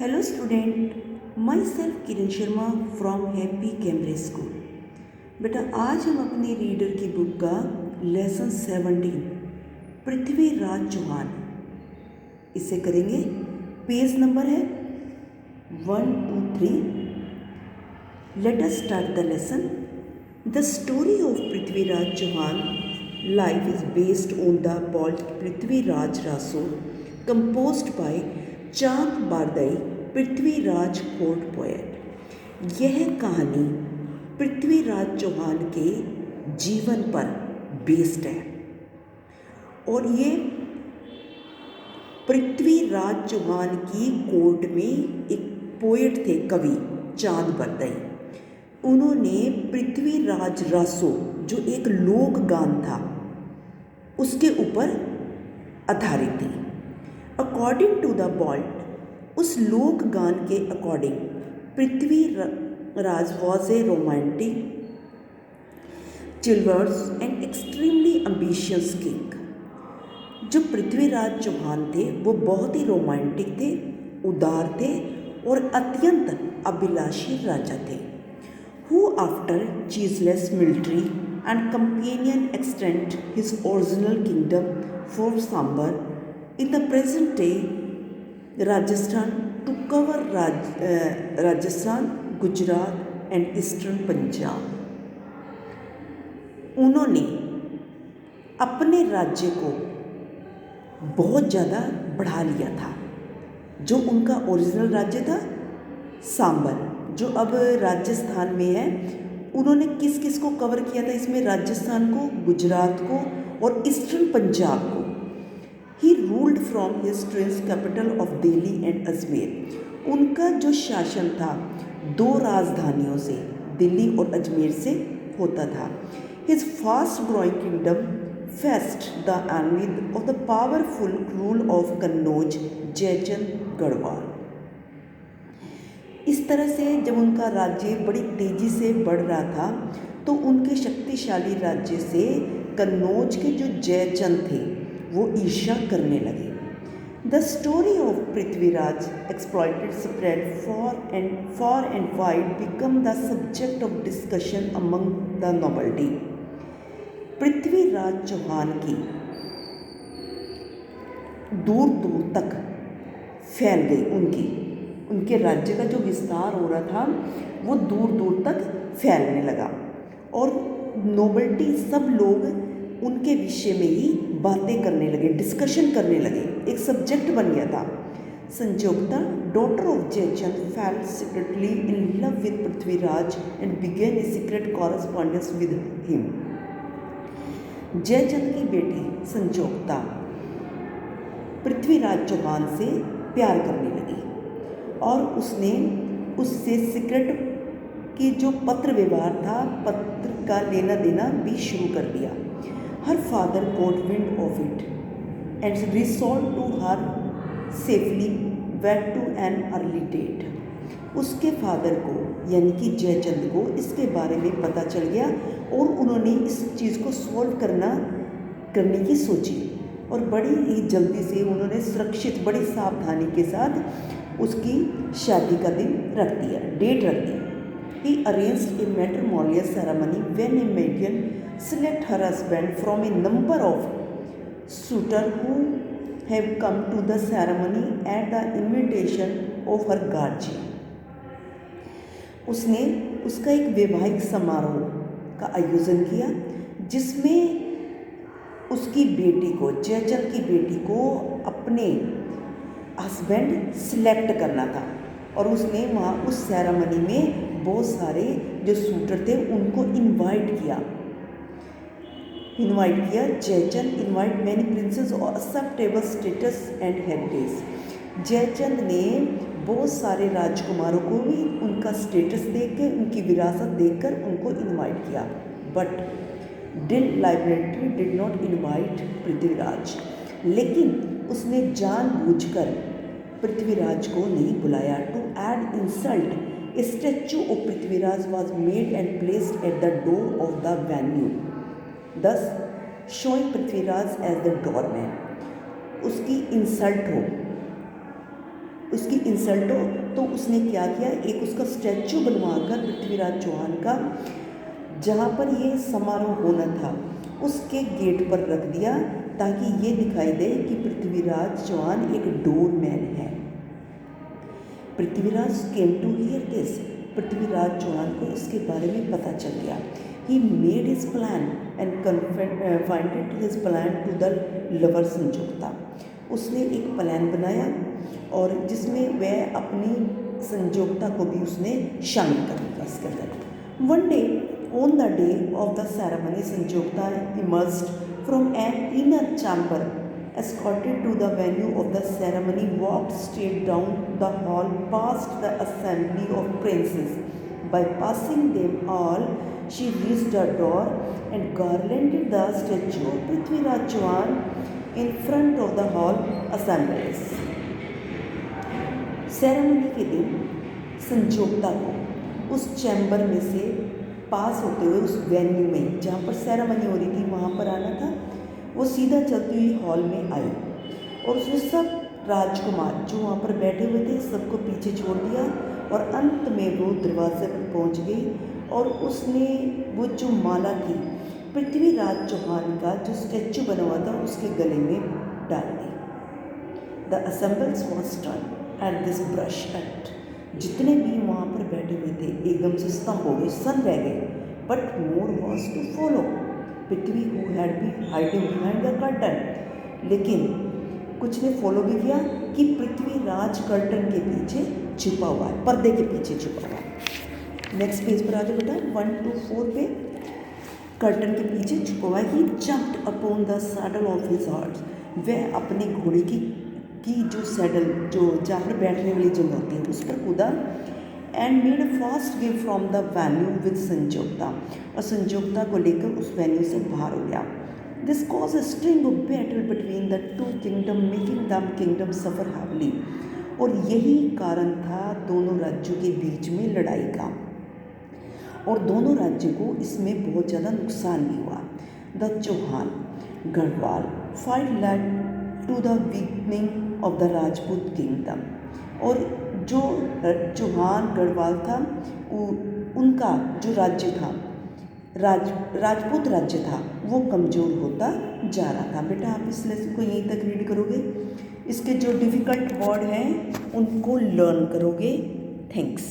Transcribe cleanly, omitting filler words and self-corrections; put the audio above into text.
Hello student, myself Kiran Sharma from happy कैमरे school. बेटा आज हम अपनी रीडर की बुक का लेसन 17 पृथ्वीराज चौहान इसे करेंगे। पेज नंबर है 123। Let us start the lesson. The story of Prithviraj Chauhan life is based on the poet Prithviraj Raso composed by Chand Bardai Prithviraj court poet. यह कहानी पृथ्वीराज चौहान के जीवन पर बेस्ड है और ये पृथ्वीराज चौहान की कोर्ट में एक पोएट थे, कवि चांद बारदई। उन्होंने पृथ्वीराज रासो जो एक लोक गान था उसके ऊपर आधारित थी। अकॉर्डिंग टू द पोएट, उस लोक गान के according Prithviraj was a romantic, chivalrous and extremely ambitious king. जो पृथ्वीराज चौहान थे वो बहुत ही रोमांटिक थे, उदार थे और अत्यंत अभिलाषी राजा थे। Who after ceaseless military and companion extend his original kingdom from Sambar in the present day Rajasthan to cover Rajasthan, Gujarat and Eastern Punjab। उन्होंने अपने राज्य को बहुत ज़्यादा बढ़ा लिया था। जो उनका ओरिजिनल राज्य था सांबर, जो अब राजस्थान में है, उन्होंने किस किस को कवर किया था इसमें? राजस्थान को, गुजरात को और ईस्टर्न पंजाब को। He ruled from his twins capital of Delhi and Ajmer. उनका जो शासन था दो राजधानियों से, दिल्ली और अजमेर से होता था। His fast growing kingdom faced the envy of the powerful rule of Kannauj, Jaichand Garhwal. इस तरह से जब उनका राज्य बड़ी तेज़ी से बढ़ रहा था तो उनके शक्तिशाली राज्य से कन्नौज के जो जयचंद थे वो ईर्ष्या करने लगे। The story of Prithviraj exploited spread far and wide become the subject of discussion among the nobility. Prithviraj Chauhan की दूर दूर तक फैल गई, उनके राज्य का जो विस्तार हो रहा था वो दूर दूर तक फैलने लगा और नोबल्टी सब लोग उनके विषय में ही बातें करने लगे, डिस्कशन करने लगे, एक सब्जेक्ट बन गया था। Sanjogta daughter of Jaichand fell secretly in love with Prithviraj and began a secret correspondence with him. Jaichand की बेटी संजोगता पृथ्वीराज चौहान से प्यार करने लगी और उसने उससे सीक्रेट की जो पत्र व्यवहार था, पत्र का लेना देना भी शुरू कर दिया। Her father caught wind of it and resolved to her safely wed to an early date। उसके फादर को यानी कि जयचंद को इसके बारे में पता चल गया और उन्होंने इस चीज़ को सॉल्व करने की सोची और बड़ी ही जल्दी से उन्होंने सुरक्षित, बड़ी सावधानी के साथ उसकी शादी का दिन रख दिया, डेट रख दी। He arranged a matrimonial ceremony when a maiden select her husband from a number of suitors who have come to the ceremony at the invitation of her guardian। उसने उसका एक वैवाहिक समारोह का आयोजन किया जिसमें उसकी बेटी को, जयचंद की बेटी को अपने हस्बैंड सिलेक्ट करना था और उसने वहाँ उस सेरेमनी में बहुत सारे जो सूटर थे उनको इनवाइट किया। जयचंद इनवाइट मैनी प्रिंसेस और acceptable status and heritage. Jaichand ने बहुत सारे राजकुमारों को भी उनका स्टेटस देखकर, उनकी विरासत देखकर उनको इनवाइट किया। But did not invite Prithviraj, लेकिन उसने जानबूझकर पृथ्वीराज को नहीं बुलाया। To add insult, a statue of Prithviraj was made and placed at the door of the venue, thus showing Prithviraj as the doorman। उसकी इंसल्ट हो उसकी इंसल्ट हो, तो उसने क्या किया, एक उसका स्टैचू बनवाकर पृथ्वीराज चौहान का, जहाँ पर ये समारोह होना था उसके गेट पर रख दिया, ताकि ये दिखाई दे कि पृथ्वीराज चौहान एक डोरमैन है। Prithviraj came to hear this, Prithviraj Chauhan को इसके बारे में पता चल गया। He made his plan and confided his plan to the lover Sanjokta, उसने एक प्लान बनाया और जिसमें वह अपनी संजोक्ता को भी उसने शामिल कर लिया इसके अंदर। One day on the day of the ceremony, Sanjokta emerged from an inner chamber, escorted to the venue of the ceremony, walked straight down the hall past the assembly of princes. By passing them all, she reached the door and garlanded the statue of Prithviraj Chauhan in front of the hall assemblies. Ceremony के दिन संजोक्ता को उस chamber में से पास होते हुए उस venue में जहाँ पर सेरेमनी हो रही थी वहाँ पर आना था। वो सीधा चलती हुई हॉल में आई और उसने सब राजकुमार जो वहाँ पर बैठे हुए थे सबको पीछे छोड़ दिया और अंत में वो दरवाजे पर पहुँच गई और उसने वो जो माला थी पृथ्वीराज चौहान का जो स्टैचू बना हुआ था उसके गले में डाल दी। The assembles was stun at this brash act, जितने भी वहाँ पर बैठे हुए थे एकदम से स्तंभ हो गए, सन रह गए। But more was to follow Prithvi who had been hiding behind the curtain, लेकिन कुछ ने फॉलो भी किया कि पृथ्वीराज कर्टन के पीछे छुपा हुआ है, पर्दे के पीछे छुपा हुआ है। नेक्स्ट पेज पर आ जाओ बेटा, 1 to 4 पे। कर्टन के पीछे छुपा हुआ है। He jumped upon the saddle of his horse, वह अपने घोड़े की जो सैडल जो जहाँ पर बैठने वाली जगह होती है उस पर कूदा। And made a fast way from the venue with Sanjokta, और संजोक्ता को लेकर उस वेन्यू से बाहर हो गया। This cause a string of battle between the two kingdom, making the kingdom suffer heavily, और यही कारण था दोनों राज्यों के बीच में लड़ाई का और दोनों राज्यों को इसमें बहुत ज़्यादा नुकसान भी हुआ। The Chauhan Garhwal fight led to the weakening of the Rajput kingdom, और जो चौहान गढ़वाल था उनका जो राज्य था राजपूत राज्य था वो कमज़ोर होता जा रहा था। बेटा आप इस लेसन को यहीं तक रीड करोगे, इसके जो डिफ़िकल्ट वर्ड हैं उनको लर्न करोगे। थैंक्स।